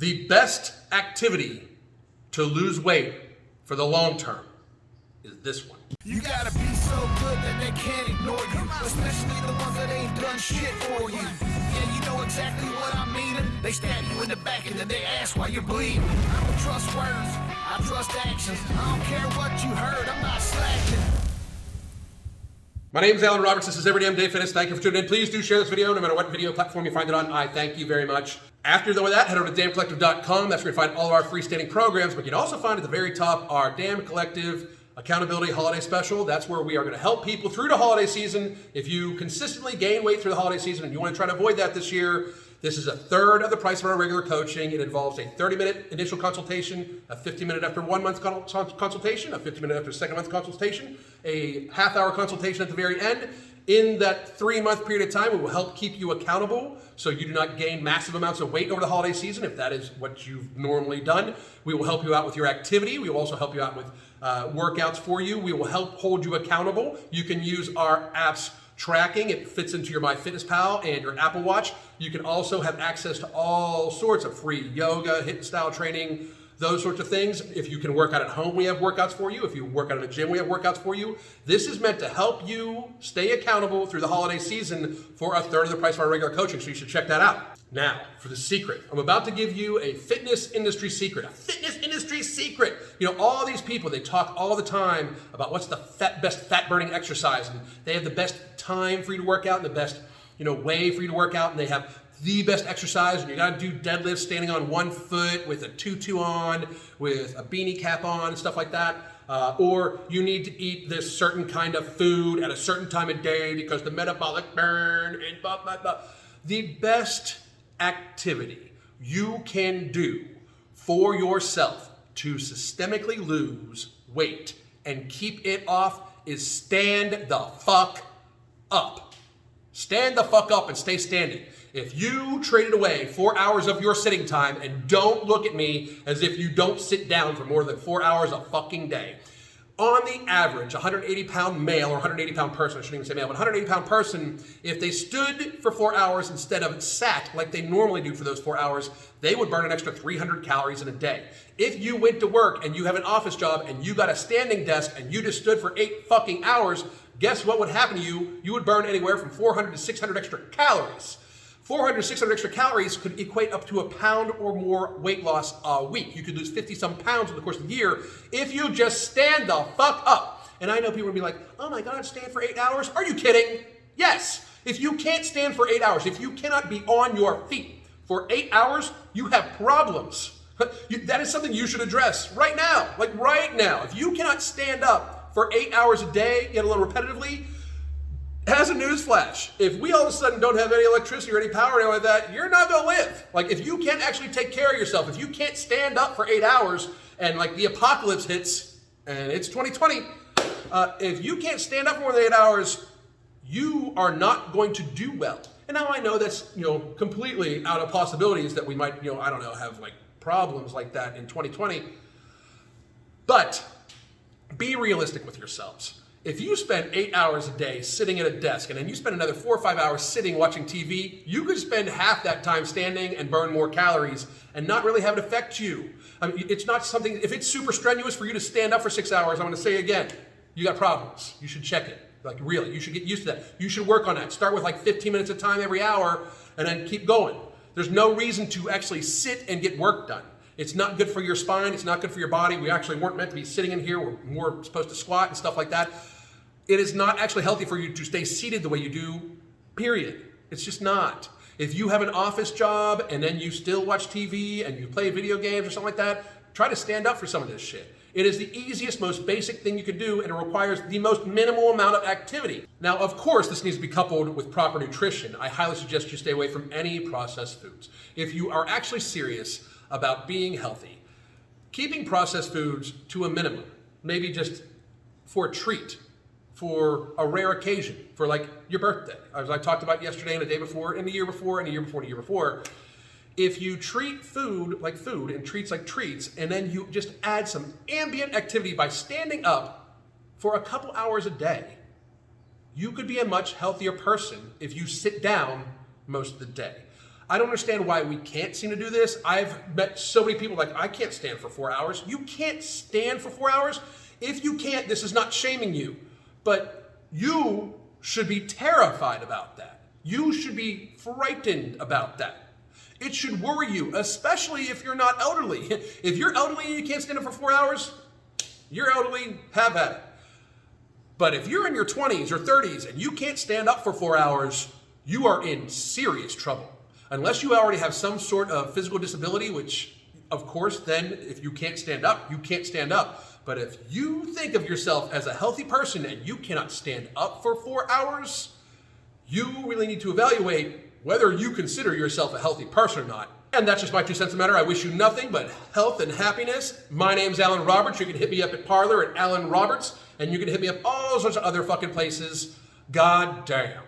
The best activity to lose weight for the long term is this one. You gotta be so good that they can't ignore you, especially the ones that ain't done shit for you. Yeah, you know exactly what I mean. They stab you in the back and then they ask why you're bleeding. I don't trust words, I trust actions. I don't care what you heard, I'm not slacking. My name is Alan Roberts. This is Every Damn Day Fitness. Thank you for tuning in. Please do share this video no matter what video platform you find it on. I thank you very much. After that, head over to damncollective.com. That's where you find all of our freestanding programs. But you can also find at the very top our Damn Collective Accountability Holiday Special. That's where we are going to help people through the holiday season. If you consistently gain weight through the holiday season and you want to try to avoid that this year, this is a third of the price of our regular coaching. It involves a 30-minute initial consultation, a 15-minute after 1 month consultation, a 15-minute after second month consultation, a half-hour consultation at the very end. In that 3-month period of time, we will help keep you accountable so you do not gain massive amounts of weight over the holiday season if that is what you've normally done. We will help you out with your activity. We will also help you out with workouts for you. We will help hold you accountable. You can use our app's tracking. It fits into your MyFitnessPal and your Apple Watch. You can also have access to all sorts of free yoga, HIIT style training, those sorts of things. If you can work out at home, we have workouts for you. If you work out in a gym, we have workouts for you. This is meant to help you stay accountable through the holiday season for a third of the price of our regular coaching, so you should check that out. Now, for the secret. I'm about to give you a fitness industry secret. A fitness industry secret. You know, all these people, they talk all the time about what's the best fat-burning exercise, and they have the best time for you to work out and the best, way for you to work out, and they have the best exercise, and you gotta do deadlifts standing on one foot with a tutu on, with a beanie cap on, and stuff like that. Or you need to eat this certain kind of food at a certain time of day because the metabolic burn and blah, blah, blah. The best activity you can do for yourself to systemically lose weight and keep it off is stand the fuck up. Stand the fuck up and stay standing. If you traded away 4 hours of your sitting time, and don't look at me as if you don't sit down for more than 4 hours a fucking day. On the average, 180-pound male, or 180-pound person, I shouldn't even say male, but 180-pound person, if they stood for 4 hours instead of sat like they normally do for those 4 hours, they would burn an extra 300 calories in a day. If you went to work and you have an office job and you got a standing desk and you just stood for 8 fucking hours, guess what would happen to you? You would burn anywhere from 400 to 600 extra calories. 400 to 600 extra calories could equate up to a pound or more weight loss a week. You could lose 50-some pounds over the course of the year if you just stand the fuck up. And I know people would be like, oh my God, stand for 8 hours? Are you kidding? Yes. If you can't stand for 8 hours, if you cannot be on your feet for 8 hours, you have problems. That is something you should address right now. Like right now. If you cannot stand up for 8 hours a day, yet alone repetitively, as a newsflash, if we all of a sudden don't have any electricity or any power or anything like that, you're not gonna live. Like if you can't actually take care of yourself, if you can't stand up for 8 hours and like the apocalypse hits, and it's 2020, if you can't stand up for more than 8 hours, you are not going to do well. And now I know that's, completely out of possibilities that we might, have like problems like that in 2020. But be realistic with yourselves. If you spend 8 hours a day sitting at a desk and then you spend another 4 or 5 hours sitting watching TV, you could spend half that time standing and burn more calories and not really have it affect you. I mean, it's not something, if it's super strenuous for you to stand up for 6 hours, I'm gonna say again, you got problems. You should check it. Like really, you should get used to that. You should work on that. Start with like 15 minutes of time every hour and then keep going. There's no reason to actually sit and get work done. It's not good for your spine. It's not good for your body. We actually weren't meant to be sitting in here. We're more supposed to squat and stuff like that. It is not actually healthy for you to stay seated the way you do, period. It's just not. If you have an office job and then you still watch TV and you play video games or something like that, try to stand up for some of this shit. It is the easiest, most basic thing you can do, and it requires the most minimal amount of activity. Now, of course, this needs to be coupled with proper nutrition. I highly suggest you stay away from any processed foods. If you are actually serious about being healthy, keeping processed foods to a minimum, maybe just for a treat, for a rare occasion, for like your birthday, as I talked about yesterday and the day before and the year before and the year before and the year before. If you treat food like food and treats like treats, and then you just add some ambient activity by standing up for a couple hours a day, you could be a much healthier person if you sit down most of the day. I don't understand why we can't seem to do this. I've met so many people like, I can't stand for 4 hours. You can't stand for 4 hours? If you can't, this is not shaming you. But you should be terrified about that. You should be frightened about that. It should worry you, especially if you're not elderly. If you're elderly and you can't stand up for 4 hours, you're elderly, have at it. But if you're in your 20s or 30s and you can't stand up for 4 hours, you are in serious trouble. Unless you already have some sort of physical disability, which, of course, then if you can't stand up, you can't stand up. But if you think of yourself as a healthy person and you cannot stand up for 4 hours, you really need to evaluate whether you consider yourself a healthy person or not. And that's just my 2 cents on the matter. I wish you nothing but health and happiness. My name's Alan Roberts. You can hit me up at Parler at Alan Roberts, and you can hit me up all sorts of other fucking places. God damn.